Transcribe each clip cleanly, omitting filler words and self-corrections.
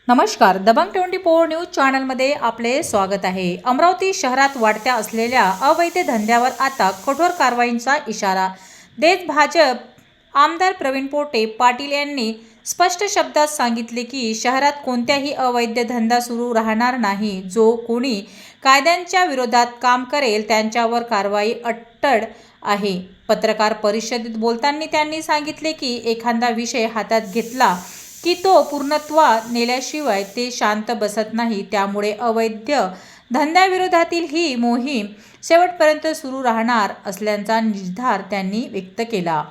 नमस्कार, दबंग 24 न्यूज चॅनलमध्ये आपले स्वागत आहे। अमरावती शहरात वाढत्या असलेल्या अवैध धंद्यावर आता कठोर कारवाईचा इशारा देत भाजप आमदार प्रवीण पोटे पाटील यांनी स्पष्ट शब्दात सांगितले की शहरात कोणताही अवैध धंदा सुरू राहणार नाही। जो कोणी कायद्यांच्या विरोधात काम करेल त्यांच्यावर कारवाई अटळ आहे। पत्रकार परिषदेत बोलताना त्यांनी सांगितले की एखादा विषय हातात घेतला की तो पूर्णत्वास नेल्याशिवाय ते शांत बसत नाही। त्यामुळे अवैध धंद्याविरोधातील ही मोहीम शेवटपर्यंत सुरू राहणार असल्याचा निर्धार त्यांनी व्यक्त केला।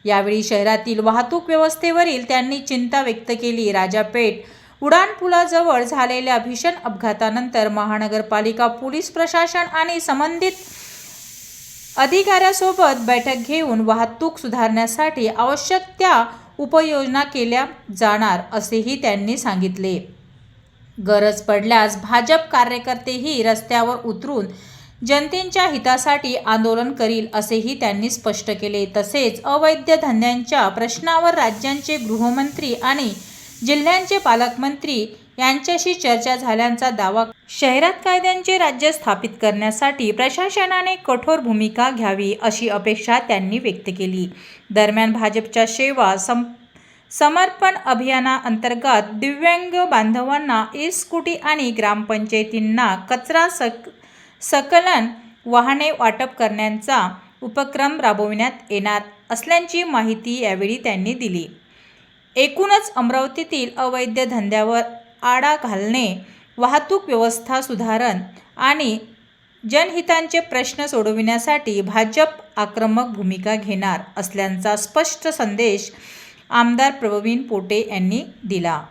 यावेळी शहरातील वाहतूक व्यवस्थेवरील त्यांनी चिंता व्यक्त केली। राजापेठ उड्डाणपुलाजवळ झालेल्या भीषण अपघातानंतर महानगरपालिका पोलीस प्रशासन आणि संबंधित अधिकाऱ्यांसोबत बैठक घेऊन वाहतूक सुधारण्यासाठी आवश्यक त्या उपाययोजना केल्या जाणार असेही त्यांनी सांगितले। गरज पडल्यास भाजप कार्यकर्तेही रस्त्यावर उतरून जनतेच्या हितासाठी आंदोलन करील असेही त्यांनी स्पष्ट केले। तसेच अवैध धंद्यांच्या प्रश्नावर राज्याचे गृहमंत्री आणि जिल्ह्यांचे पालकमंत्री यांच्याशी चर्चा झाल्याचा दावा। शहरात कायद्याचे राज्य स्थापित करण्यासाठी प्रशासनाने कठोर भूमिका घ्यावी अशी अपेक्षा त्यांनी व्यक्त केली। दरम्यान भाजपच्या सेवा समर्पण अभियानाअंतर्गत दिव्यांग बांधवांना ई-स्कूटी आणि ग्रामपंचायतींना कचरा संकलन वाहने वाटप करण्याचा उपक्रम राबविण्यात येणार असल्याची माहिती यावेळी त्यांनी दिली। एकूणच अमरावतीतील अवैध धंद्यावर आळा घालणे, वाहतूक व्यवस्था सुधारण आणि जनहिताचे प्रश्न सोडविण्यासाठी भाजप आक्रमक भूमिका घेणार असल्याचा स्पष्ट संदेश आमदार प्रवीण पोटे यांनी दिला।